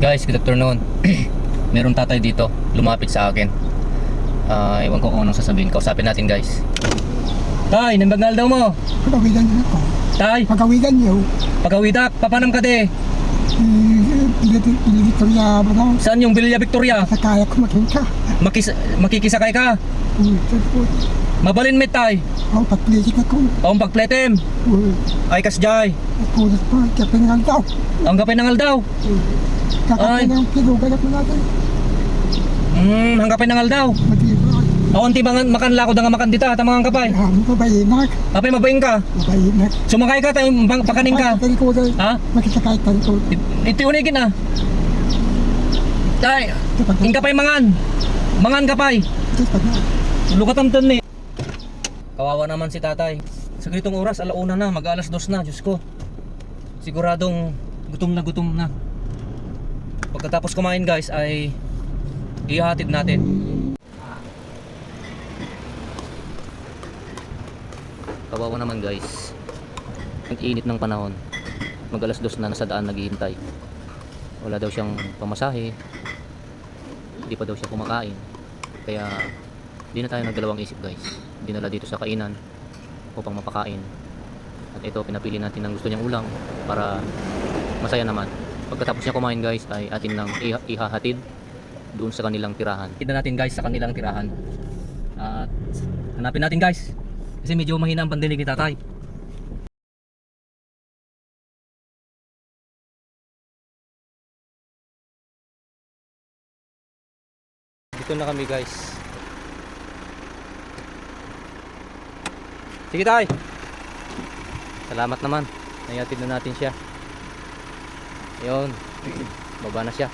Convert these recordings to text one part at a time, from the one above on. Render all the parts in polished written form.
Guys, good afternoon. Meron tatay dito, lumapit sa akin. Ewan ko kung anong sasabihin. Kausapin natin, guys. Tay, nambagnal daw mo. Pagawigan niyo ako. Tay, Pagawigan niyo. pagawidak, papanam ka de. Victoria ba daw? Saan yung Villa Victoria? Sa kaya ko maghinta. Makikisakay ka. Mabalin met tay. Ang pagplisik ako. O ang pagpletem. Ay kasjay. Pulit pa, kapin nga daw. Ang kapay nangal daw. Kakapin ng pinugalat mo natin. Ang kapay nangal daw. Matibay. O anti makanla ko da nga makandita tamangang kapay. Mabayinak. Apay mabaing ka. Mabayinak. Sumakay ka tayo pakaning ka. Ha? Makisakay tayo. Iti unigin na. Tay, ing kapay mangan. Mangan kapay. Lukatamtan ni. Kawawa naman si tatay. Sa ganitong oras, alauna na, mag-alas 2 na, Diyos ko. Siguradong gutom na. Pagkatapos kumain guys ay ihahatid natin. Kawawa naman guys. Ang init ng panahon. Mag-alas 2 na, nasa daan naghihintay. Wala daw siyang pamasahe. Hindi pa daw siya kumakain. Kaya di na tayo nagdalawang isip guys. Dinala dito sa kainan upang mapakain. At ito, pinapili natin ng gusto niyang ulam para masaya naman. Pagkatapos niya kumain guys ay atin lang ihahatid doon sa kanilang tirahan. Kita natin guys sa kanilang tirahan. At hanapin natin guys kasi medyo mahina ang pandinig ni tatay. Dito na kami guys. Sige tay. Salamat naman. Nayatid na natin siya. Ayun. Baba na siya.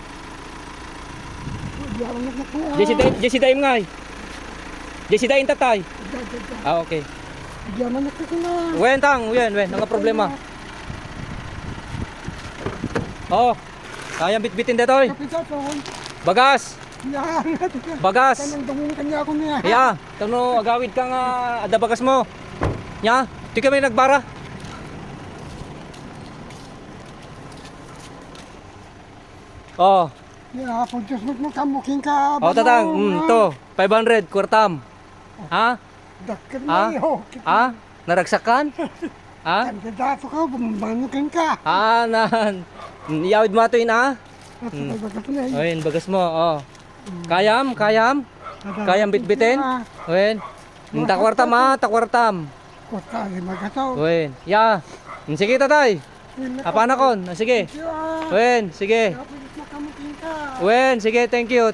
Jesse time nga. Jesse time tatay. Ah okay. Wen tang, wen, nanga problema. Oh. Kaya bitbitin dito oy. Bagas. Bagas. Yeah, tano agawid ka nga ada bagas mo. Nya, di kami nagbara. Oh. Ya, pagkas mo kamuking ka. Oh, tatang, to, 500 kwartam. Ha? Dakkan Ha? na yo. Ha? Naragsakan? Ha? Kandidato ka, bumanukin ka. Nan. Iyawid mo ato yun, ha? Ayun, bagas mo, oh. Kayam. Kayam bitbitin. Ayun. Takwartam, ha? Takwartam. Kota, magataw. Ayun. Ya. Sige, tatay. Apanakon. Sige. Ayun, sige. Ayun, sige, thank you.